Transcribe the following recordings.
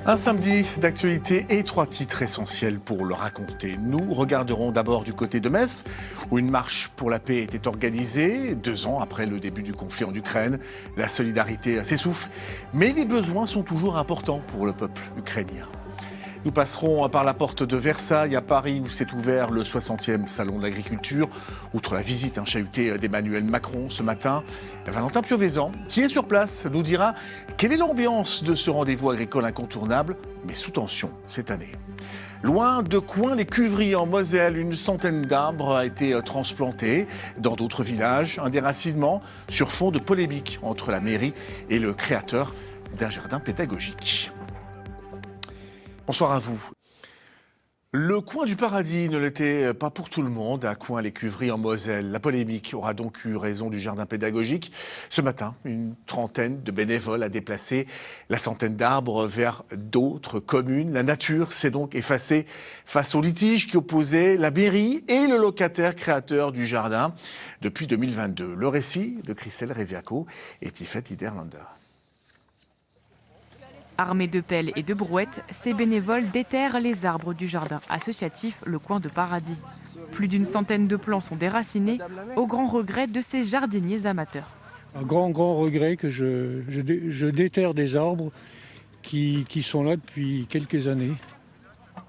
Un samedi d'actualité et 3 titres essentiels pour le raconter. Nous regarderons d'abord du côté de Metz, où une marche pour la paix était organisée 2 ans après le début du conflit en Ukraine. La solidarité s'essouffle, mais les besoins sont toujours importants pour le peuple ukrainien. Nous passerons par la porte de Versailles à Paris où s'est ouvert le 60e Salon de l'Agriculture. Outre la visite chahutée d'Emmanuel Macron ce matin, Valentin Piovesan, qui est sur place, nous dira quelle est l'ambiance de ce rendez-vous agricole incontournable, mais sous tension cette année. Loin de Coin-les-Cuveries en Moselle, une centaine d'arbres a été transplantés. Dans d'autres villages, un déracinement sur fond de polémique entre la mairie et le créateur d'un jardin pédagogique. Bonsoir à vous. Le coin du paradis ne l'était pas pour tout le monde à Coin-les-Cuveries en Moselle. La polémique aura donc eu raison du jardin pédagogique. Ce matin, une trentaine de bénévoles a déplacé la centaine d'arbres vers d'autres communes. La nature s'est donc effacée face au litige qui opposait la mairie et le locataire créateur du jardin depuis 2022. Le récit de Christelle Reviaco et Tifette Iderlanda. Armés de pelles et de brouettes, ces bénévoles déterrent les arbres du jardin associatif Le Coin de Paradis. Plus d'une centaine de plants sont déracinés, au grand regret de ces jardiniers amateurs. Un grand regret que je déterre des arbres qui sont là depuis quelques années.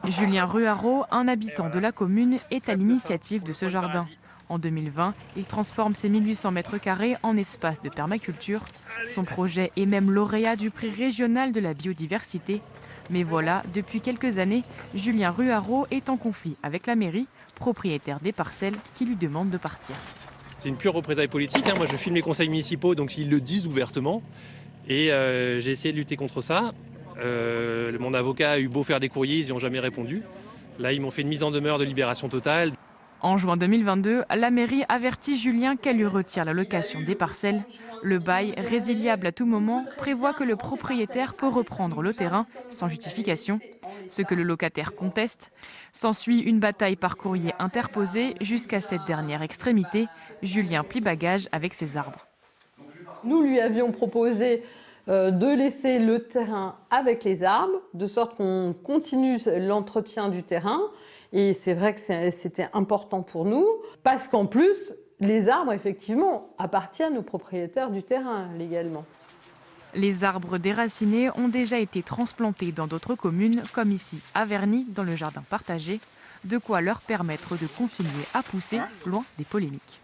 Julien Ruaro, un habitant de la commune, est à l'initiative de ce jardin. En 2020, il transforme ses 1800 mètres carrés en espace de permaculture. Son projet est même lauréat du prix régional de la biodiversité. Mais voilà, depuis quelques années, Julien Ruaro est en conflit avec la mairie, propriétaire des parcelles, qui lui demande de partir. C'est une pure représaille politique. Moi, je filme les conseils municipaux, donc ils le disent ouvertement. Et j'ai essayé de lutter contre ça. Mon avocat a eu beau faire des courriers, ils n'y ont jamais répondu. Là, ils m'ont fait une mise en demeure de libération totale. En juin 2022, la mairie avertit Julien qu'elle lui retire la location des parcelles. Le bail, résiliable à tout moment, prévoit que le propriétaire peut reprendre le terrain sans justification. Ce que le locataire conteste. S'ensuit une bataille par courrier interposé jusqu'à cette dernière extrémité. Julien plie bagage avec ses arbres. Nous lui avions proposé de laisser le terrain avec les arbres, de sorte qu'on continue l'entretien du terrain. Et c'est vrai que c'était important pour nous, parce qu'en plus, les arbres, effectivement, appartiennent aux propriétaires du terrain, légalement. Les arbres déracinés ont déjà été transplantés dans d'autres communes, comme ici à Verny, dans le jardin partagé, de quoi leur permettre de continuer à pousser loin des polémiques.